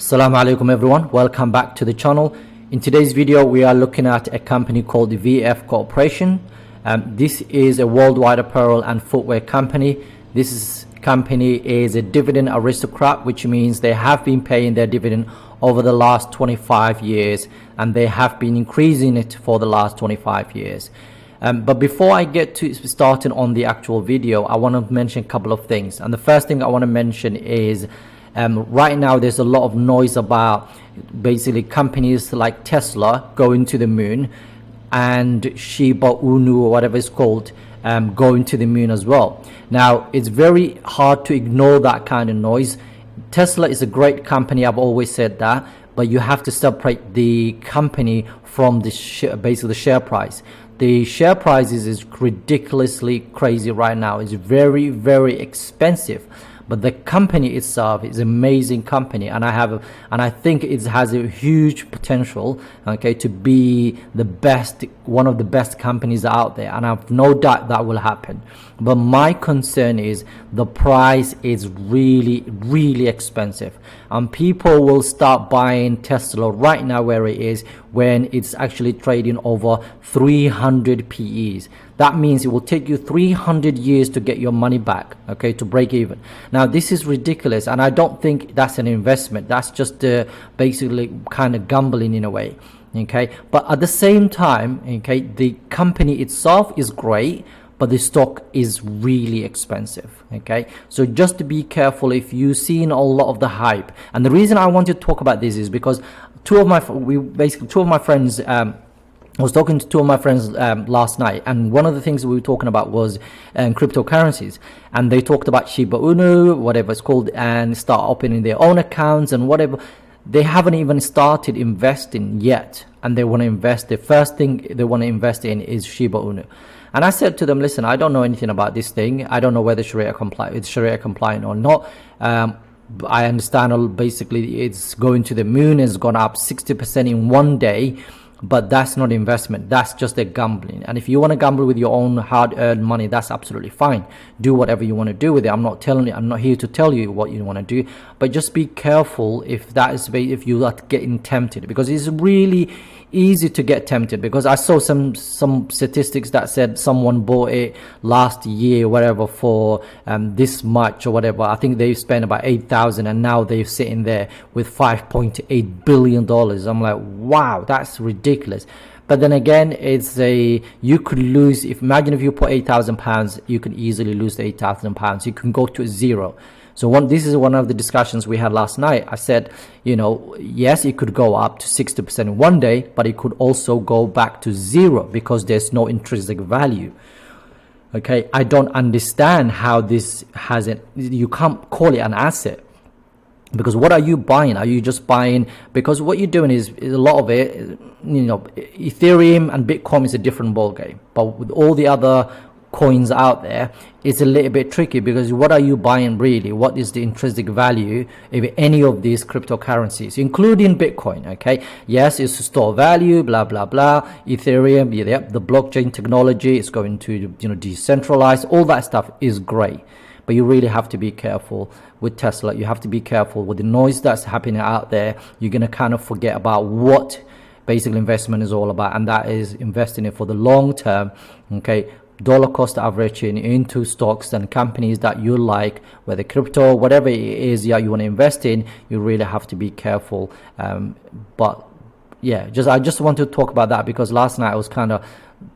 Assalamu Alaikum everyone, welcome back to the channel. In today's video we are looking at a company called the VF Corporation. This is a worldwide apparel and footwear company. Company is a dividend aristocrat, which means they have been paying their dividend over the last 25 years and they have been increasing it for the last 25 years. But before I get to starting on the actual video, I want to mention a couple of things. And the first thing I want to mention is right now there's a lot of noise about basically companies like Tesla going to the moon and Shiba Inu or whatever it's called going to the moon as well. Now it's very hard to ignore that kind of noise. Tesla is a great company, I've always said that, but you have to separate the company from the basically the share price. The share prices is ridiculously crazy right now. It's very, very expensive. But the company itself is an amazing company, and I think it has a huge potential, okay, to be the best, one of the best companies out there, and I have no doubt that will happen. But my concern is the price is really, really expensive, and people will start buying Tesla right now where it is when it's actually trading over 300 PEs. That means it will take you 300 years to get your money back, okay, to break even. Now, this is ridiculous, and I don't think that's an investment. That's just basically kind of gambling in a way, okay? But at the same time, okay, the company itself is great, but the stock is really expensive, okay? So just to be careful if you've seen a lot of the hype. And the reason I want to talk about this is because two of my friends, I was talking to two of my friends last night, and one of the things we were talking about was cryptocurrencies, and they talked about Shiba Inu, whatever it's called, and start opening their own accounts and whatever. They haven't even started investing yet, and they want to invest. The first thing they want to invest in is Shiba Inu. And I said to them, listen, I don't know anything about this thing. I don't know whether it's Sharia compliant or not. I understand basically it's going to the moon. It's gone up 60% in one day. But that's not investment. That's just a gambling. And if you want to gamble with your own hard-earned money, that's absolutely fine. Do whatever you want to do with it. I'm not here to tell you what you want to do. But just be careful if you are getting tempted, because it's really easy to get tempted. Because I saw some statistics that said someone bought it last year, whatever, for this much or whatever. I think they spent about 8,000, and now they're sitting there with $5.8 billion. I'm like, wow, that's ridiculous. But then again, you could lose. Imagine if you put £8,000, you can easily lose the £8,000. You can go to zero. So this is one of the discussions we had last night. I said, yes, it could go up to 60% in one day, but it could also go back to zero because there's no intrinsic value. Okay, I don't understand how this you can't call it an asset. Because what are you buying? Are you just buying? Because what you're doing is a lot of it, Ethereum and Bitcoin is a different ballgame. But with all the other coins out there, it's a little bit tricky, because what are you buying really? What is the intrinsic value of any of these cryptocurrencies, including Bitcoin? Okay, yes, it's a store value, blah blah blah. Ethereum, yeah, the blockchain technology is going to decentralize. All that stuff is great, but you really have to be careful with Tesla. You have to be careful with the noise that's happening out there. You're going to kind of forget about what basic investment is all about, and that is investing it for the long term, okay? Dollar cost averaging into stocks and companies that you like, whether crypto, whatever it is you want to invest in. You really have to be careful. But yeah, I just want to talk about that, because last night I was kind of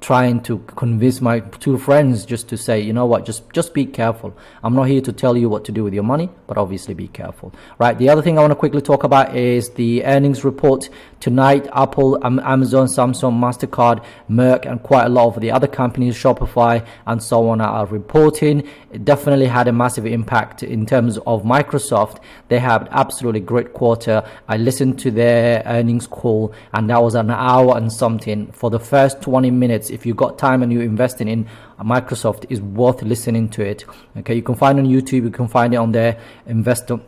trying to convince my two friends just to say, you know what, just be careful. I'm not here to tell you what to do with your money, but obviously be careful. Right, the other thing I want to quickly talk about is the earnings report tonight. Apple, Amazon, Samsung, MasterCard, Merck, and quite a lot of the other companies, Shopify and so on, are reporting. It definitely had a massive impact in terms of Microsoft. They had absolutely great quarter. I listened to their earnings call, and that was an hour and something. For the first 20 minutes, if you got time and you're investing in Microsoft, is worth listening to it. Okay, you can find it on YouTube, you can find it on their investor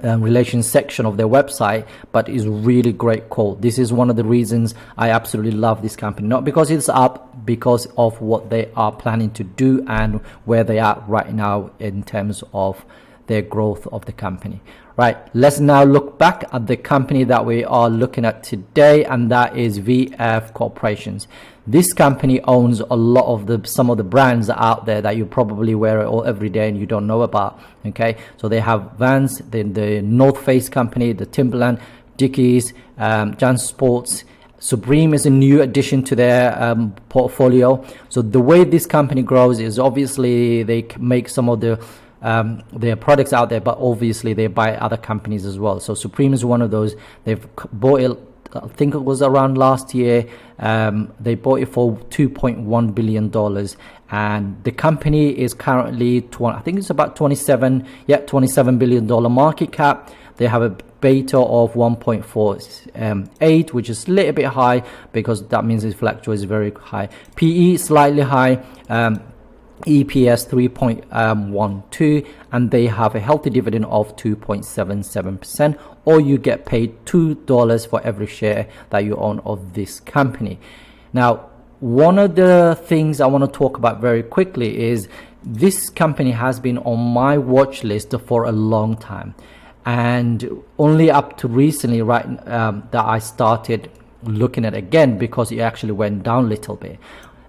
relations section of their website, but it's really great call. This is one of the reasons I absolutely love this company, not because it's up, because of what they are planning to do and where they are right now in terms of their growth of the company. Right, let's now look back at the company that we are looking at today, and that is VF Corporations. This company owns a lot of some of the brands out there that you probably wear all every day and you don't know about. Okay, so they have Vans, the North Face company, the Timberland, Dickies, Jan Sports. Supreme is a new addition to their portfolio. So the way this company grows is obviously they make some of their products out there, but obviously they buy other companies as well. So Supreme is one of those. They've bought it, I think it was around last year. They bought it for $2.1 billion, and the company is currently I think it's about $27 billion market cap. They have a beta of 1.48, which is a little bit high because that means it fluctuates very high. PE slightly high. EPS 3.12, and they have a healthy dividend of 2.77%, or you get paid $2 for every share that you own of this company. Now, one of the things I want to talk about very quickly is this company has been on my watch list for a long time, and only up to recently, that I started looking at it again because it actually went down a little bit.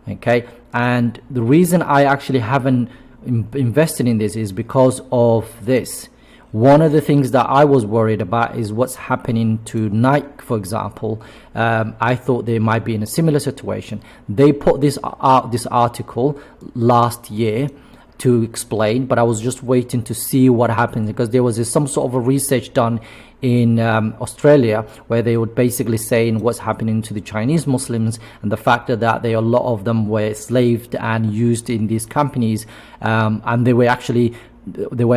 Okay, and the reason I actually haven't invested in this is because of this. One of the things that I was worried about is what's happening to Nike, for example. I thought they might be in a similar situation. They put this article last year to explain, but I was just waiting to see what happens because there was some sort of a research done in Australia where they would basically saying what's happening to the Chinese Muslims and the fact that a lot of them were enslaved and used in these companies, and they were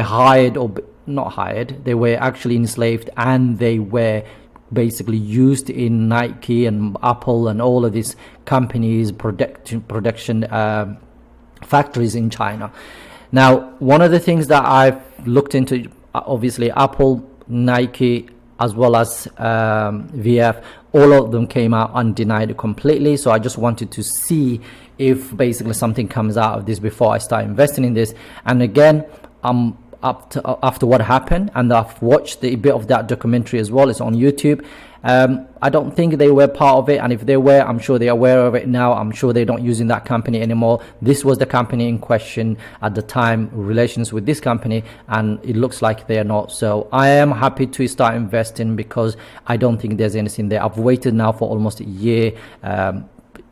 hired or not hired, they were actually enslaved, and they were basically used in Nike and Apple and all of these companies production factories in China. Now, one of the things that I've looked into, obviously Apple, Nike, as well as VF, all of them came out undenied completely. So I just wanted to see if basically something comes out of this before I start investing in this. And again, after what happened, and I've watched a bit of that documentary as well. It's on YouTube. I don't think they were part of it, and if they were, I'm sure they're aware of it now. I'm sure they're not using that company anymore. This was the company in question at the time, relations with this company, and it looks like they are not. So I am happy to start investing because I don't think there's anything there. I've waited now for almost a year.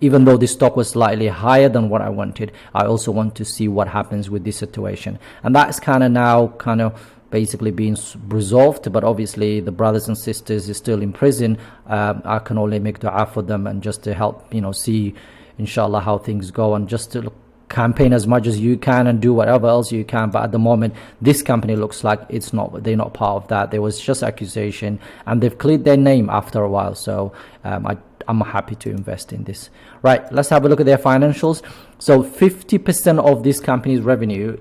Even though the stock was slightly higher than what I wanted, I also want to see what happens with this situation. And that's kind of basically being resolved, but obviously the brothers and sisters is still in prison. I can only make dua for them and just to help, see InshaAllah how things go, and just to campaign as much as you can and do whatever else you can. But at the moment, this company looks like they're not part of that. There was just accusation, and they've cleared their name after a while. So I'm happy to invest in this. Right, let's have a look at their financials. So 50% of this company's revenue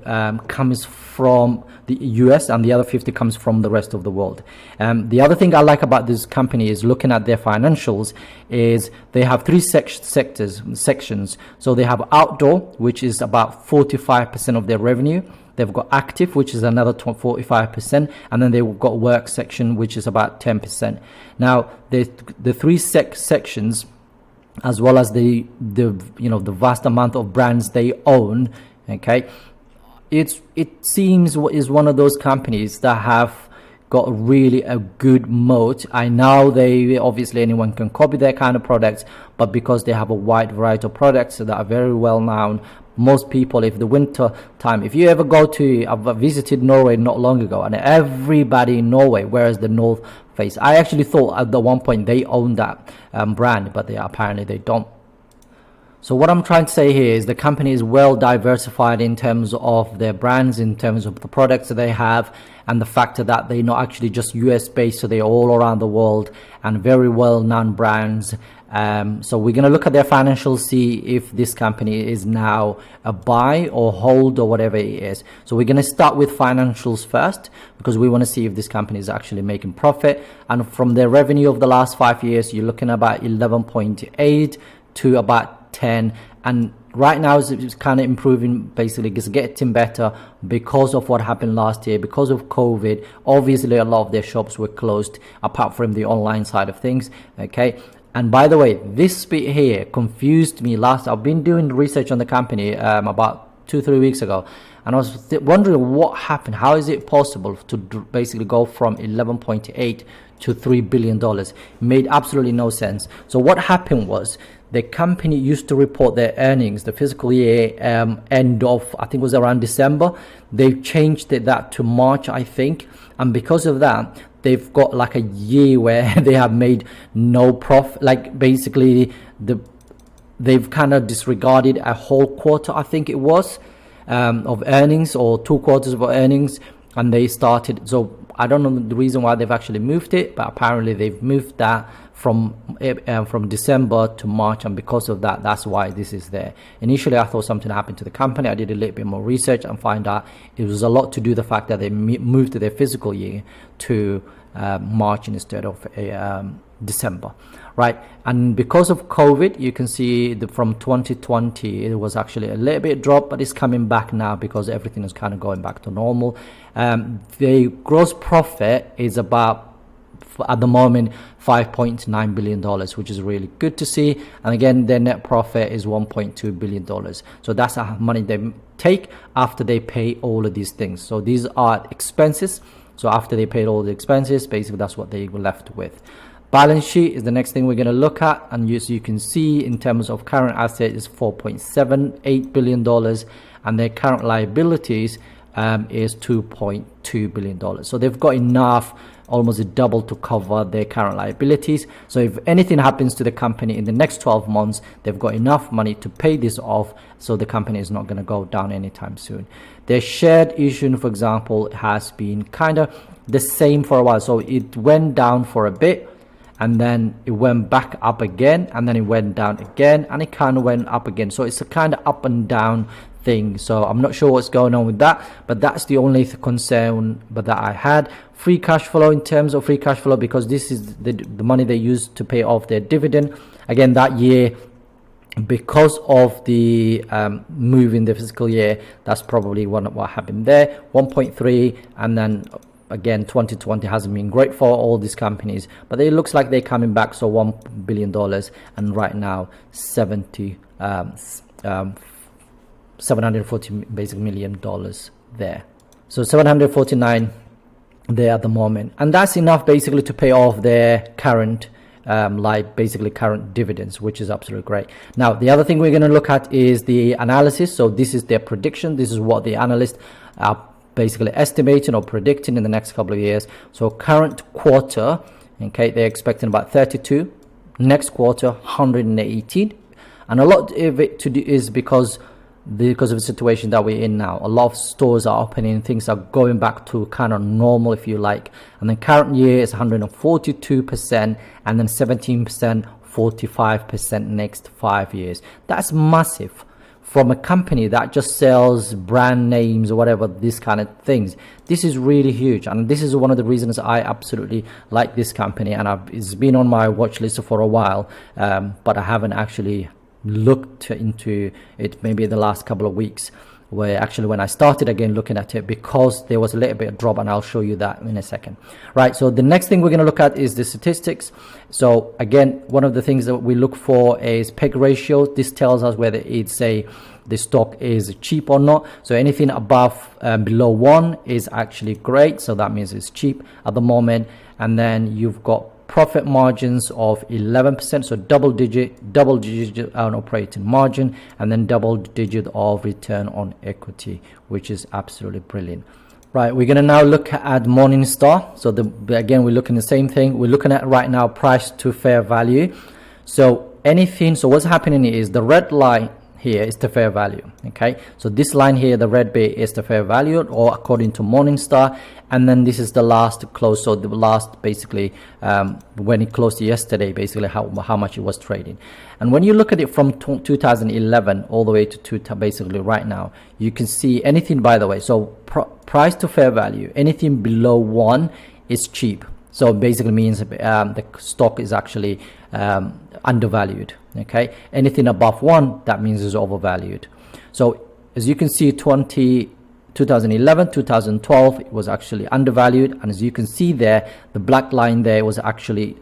comes from the US, and the other 50 comes from the rest of the world. The other thing I like about this company is looking at their financials is they have three sections. So they have outdoor, which is about 45% of their revenue. They've got active, which is another 45%, and then they've got work section, which is about 10%. Now, the three sections, as well as the vast amount of brands they own, okay, it seems is one of those companies that have got really a good moat. I know they obviously anyone can copy their kind of products, but because they have a wide variety of products that are very well known, most people, if the winter time, if you ever I've visited Norway not long ago, and everybody in Norway wears the North Face. I actually thought at the one point they owned that brand, but apparently they don't. So what I'm trying to say here is the company is well diversified in terms of their brands, in terms of the products that they have, and the fact that they're not actually just US based, so they're all around the world and very well known brands. So we're going to look at their financials, see if this company is now a buy or hold or whatever it is. So we're going to start with financials first, because we want to see if this company is actually making profit. And from their revenue of the last 5 years, you're looking at about 11.8 to about 10. And right now it's kind of improving, basically it's getting better because of what happened last year, because of COVID. Obviously a lot of their shops were closed apart from the online side of things. Okay, and by the way, this bit here confused me I've been doing research on the company about 2-3 weeks ago, and I was wondering what happened. How is it possible to basically go from 11.8 to $3 billion? It made absolutely no sense. So what happened was, the company used to report their earnings, the fiscal year end of, I think it was around December. They've changed that to March, I think. And because of that, they've got like a year where they have made no profit. Like basically they've kind of disregarded a whole quarter, I think it was, of earnings, or 2 quarters of earnings. And they started, so I don't know the reason why they've actually moved it, but apparently they've moved that from December to March, and because of that, that's why this is there. Initially I thought something happened to the company. I did a little bit more research and find out it was a lot to do with the fact that they moved their fiscal year to March instead of December, right? And because of COVID, you can see from 2020 it was actually a little bit drop, but it's coming back now because everything is kind of going back to normal. The gross profit is about, at the moment, $5.9 billion, which is really good to see. And again, their net profit is $1.2 billion. So that's how money they take after they pay all of these things. So these are expenses. So after they paid all the expenses, basically that's what they were left with. Balance sheet is the next thing we're going to look at, and as you can see, in terms of current assets is $4.78 billion, and their current liabilities is $2.2 billion. So they've got enough, almost a double, to cover their current liabilities. So if anything happens to the company in the next 12 months, they've got enough money to pay this off, so the company is not going to go down anytime soon. Their shared issue, for example, has been kind of the same for a while. So it went down for a bit, and then it went back up again, and then it went down again, and it kind of went up again. So it's a kind of up and down thing. So I'm not sure what's going on with that, but that's the only concern that I had. Free cash flow, in terms of free cash flow, because this is the money they used to pay off their dividend. Again, that year, because of the move in the fiscal year, that's probably what happened there. 1.3, and then again 2020 hasn't been great for all these companies, but it looks like they're coming back. So $1 billion, and right now 740 basic million dollars there. So 749 there at the moment, and that's enough basically to pay off their current basically current dividends, which is absolutely great. Now the other thing we're going to look at is the analysis. So this is their prediction. This is what the analysts are basically estimating or predicting in the next couple of years. So current quarter, okay, they're expecting about 32, next quarter 118, and a lot of it to do is because of the situation that we're in now. A lot of stores are opening, things are going back to kind of normal, if you like. And then current year is 142%, and then 17%, 45% next 5 years. That's massive from a company that just sells brand names or whatever, these kind of things. This is really huge, and this is one of the reasons I absolutely like this company, and it's been on my watch list for a while, but I haven't actually looked into it maybe the last couple of weeks, where actually when I started again looking at it, because there was a little bit of drop, and I'll show you that in a second. Right, so the next thing we're going to look at is the statistics. So again, one of the things that we look for is PEG ratio. This tells us whether the stock is cheap or not. So anything above below 1 is actually great, so that means it's cheap at the moment. And then you've got profit margins of 11%, so double digit on operating margin, and then double digit of return on equity, which is absolutely brilliant. Right, we're going to now look at Morningstar. So again, we're looking at the same thing. We're looking at right now price to fair value. So what's happening is the red line here is the fair value. Okay, so this line here, the red bit, is the fair value, or according to Morningstar, and then this is the last close. So the last, basically, when it closed yesterday, basically how much it was trading. And when you look at it from 2011 all the way to basically right now, you can see anything, by the way, so price to fair value, anything below 1 is cheap. So basically means the stock is actually undervalued. Okay, anything above 1, that means it's overvalued. So as you can see, 2011, 2012, it was actually undervalued, and as you can see there, the black line there was actually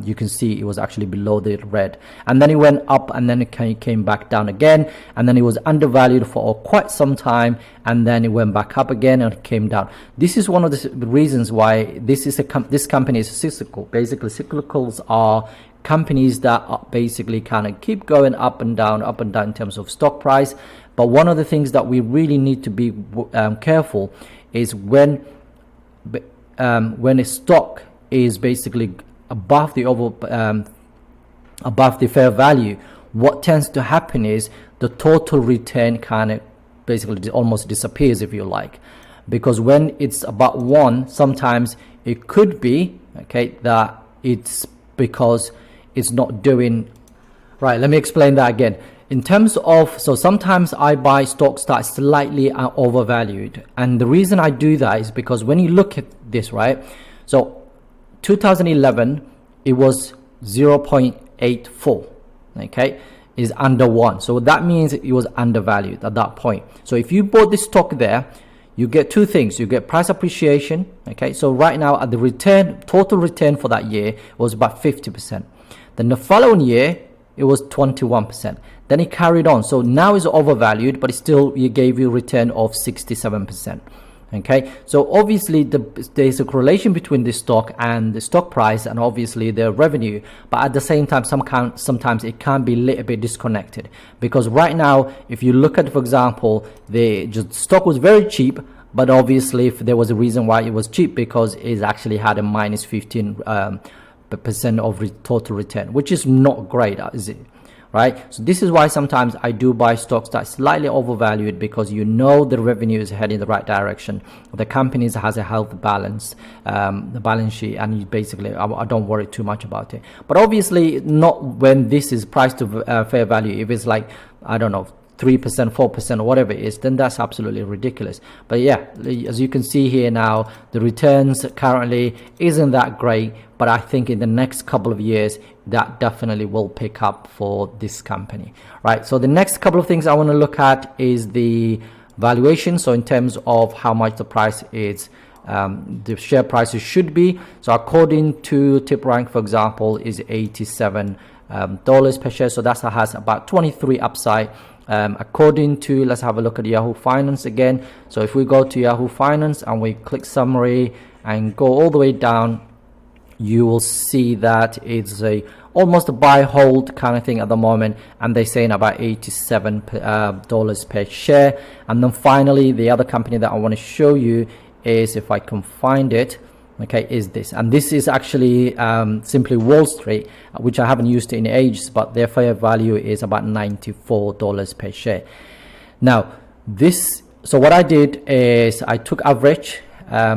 you can see it was actually below the red, and then it went up, and then it came back down again, and then it was undervalued for quite some time, and then it went back up again and it came down. This is one of the reasons why this company is cyclical. Basically, cyclicals are companies that are basically kind of keep going up and down in terms of stock price. But one of the things that we really need to be careful is when a stock is basically above the fair value, what tends to happen is the total return kind of basically almost disappears, if you like, because when it's about 1, sometimes it could be that it's because it's not doing right. Let me explain that again. In terms of, so sometimes I buy stocks that are slightly overvalued, and the reason I do that is because when you look at this, right, so 2011 it was 0.84, is under 1, so that means it was undervalued at that point. So if you bought this stock there, you get two things. You get price appreciation. So right now at the total return for that year was about 50%. Then the following year it was 21%. Then it carried on, so now it's overvalued, but it still gave you a return of 67%. So obviously there's a correlation between the stock and the stock price, and obviously the revenue, but at the same time sometimes it can be a little bit disconnected, because right now if you look at, for example, the stock was very cheap, but obviously if there was a reason why it was cheap, because it actually had a minus 15% of total return, which is not great, is it? Right, so this is why sometimes I do buy stocks that are slightly overvalued, because the revenue is heading in the right direction, the company has a healthy balance, the balance sheet, and you basically I don't worry too much about it. But obviously not when this is priced to fair value. If it's like, I don't know, 3%, 4%, or whatever it is, then that's absolutely ridiculous. But yeah, as you can see here now, the returns currently isn't that great, but I think in the next couple of years that definitely will pick up for this company. Right, so the next couple of things I want to look at is the valuation. So in terms of how much the price is, the share prices should be. So according to TipRank, for example, is $87 per share, so that has about 23 upside. According to, let's have a look at Yahoo Finance again. So if we go to Yahoo Finance and we click summary and go all the way down, you will see that it's almost a buy hold kind of thing at the moment, and they're saying about $87 per share. And then finally, the other company that I want to show you is, if I can find it, is this, and this is actually simply Wall Street, which I haven't used in ages, but their fair value is about $94 per share. Now so what I did is I took average,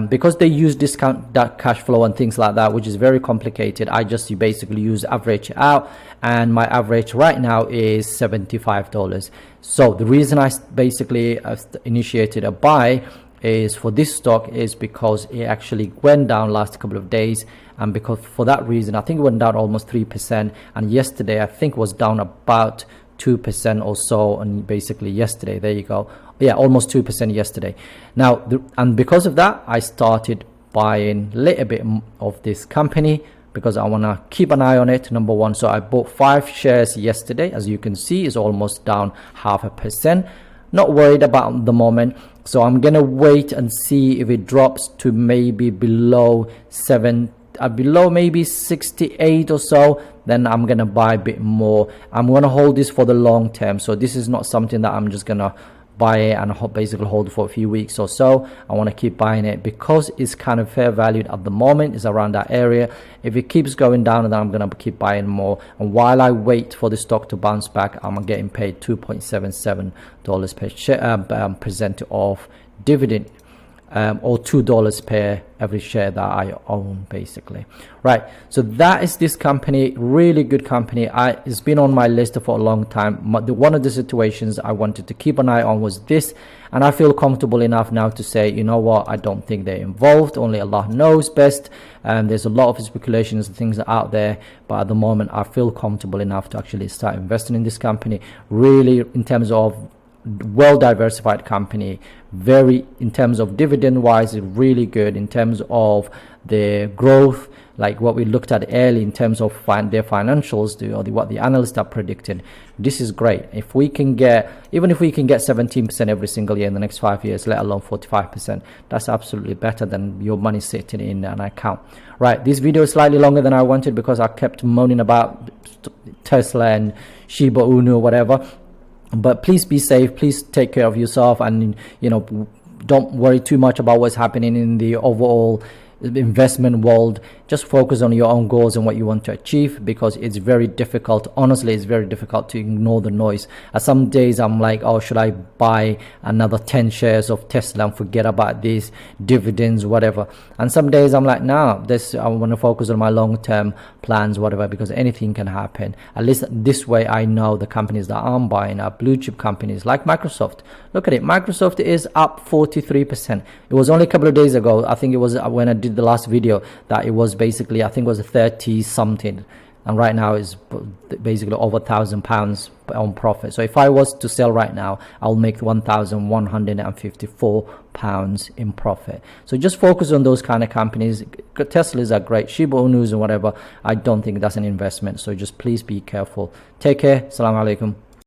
because they use discount that cash flow and things like that, which is very complicated. You basically use average out, and my average right now is $75. So the reason I basically initiated a buy is for this stock is because it actually went down last couple of days, and because for that reason I think it went down almost 3%, and yesterday I think was down about 2% or so, and basically yesterday, there you go, yeah, almost 2% yesterday. Now and because of that, I started buying a little bit of this company because I want to keep an eye on it, number one. So I bought 5 shares yesterday. As you can see, it's almost down 0.5%. Not worried about the moment, so I'm gonna wait and see if it drops to maybe below maybe 68 or so. Then I'm gonna buy a bit more. I'm gonna hold this for the long term, so this is not something that I'm just gonna buy it and basically hold for a few weeks or so. I want to keep buying it because it's kind of fair valued at the moment. It's around that area. If it keeps going down, then I'm going to keep buying more, and while I wait for the stock to bounce back, I'm getting paid $2.77 per share percent of dividend. or $2 per every share that I own, basically. Right, so that is this company. Really good company. It's been on my list for a long time. One of the situations I wanted to keep an eye on was this, and I feel comfortable enough now to say, you know what, I don't think they're involved. Only Allah knows best. There's a lot of speculations and things out there, but at the moment I feel comfortable enough to actually start investing in this company. Really, in terms of well diversified company, very, in terms of dividend wise, it's really good. In terms of the growth, like what we looked at early in terms of their financials, what the analysts are predicting, this is great. If we can get, even if we can get 17% every single year in the next 5 years, let alone 45%, that's absolutely better than your money sitting in an account. Right, this video is slightly longer than I wanted because I kept moaning about Tesla and Shiba Inu or whatever. But please be safe, please take care of yourself, and don't worry too much about what's happening in the overall investment world. Just focus on your own goals and what you want to achieve, because it's very difficult. Honestly, it's very difficult to ignore the noise. Some days I'm like, oh, should I buy another 10 shares of Tesla and forget about these dividends, whatever? And some days I'm like, nah, I want to focus on my long-term plans, whatever, because anything can happen. At least this way I know the companies that I'm buying are blue chip companies like Microsoft. Look at it, Microsoft is up 43%. It was only a couple of days ago, I think it was when I did the last video, that it was basically, I think it was 30 something, and right now is basically over £1,000 on profit. So if I was to sell right now, I'll make £1,154 in profit. So just focus on those kind of companies. Teslas are great, Shiba Inus and whatever. I don't think that's an investment, so just please be careful. Take care. Assalamu Alaikum.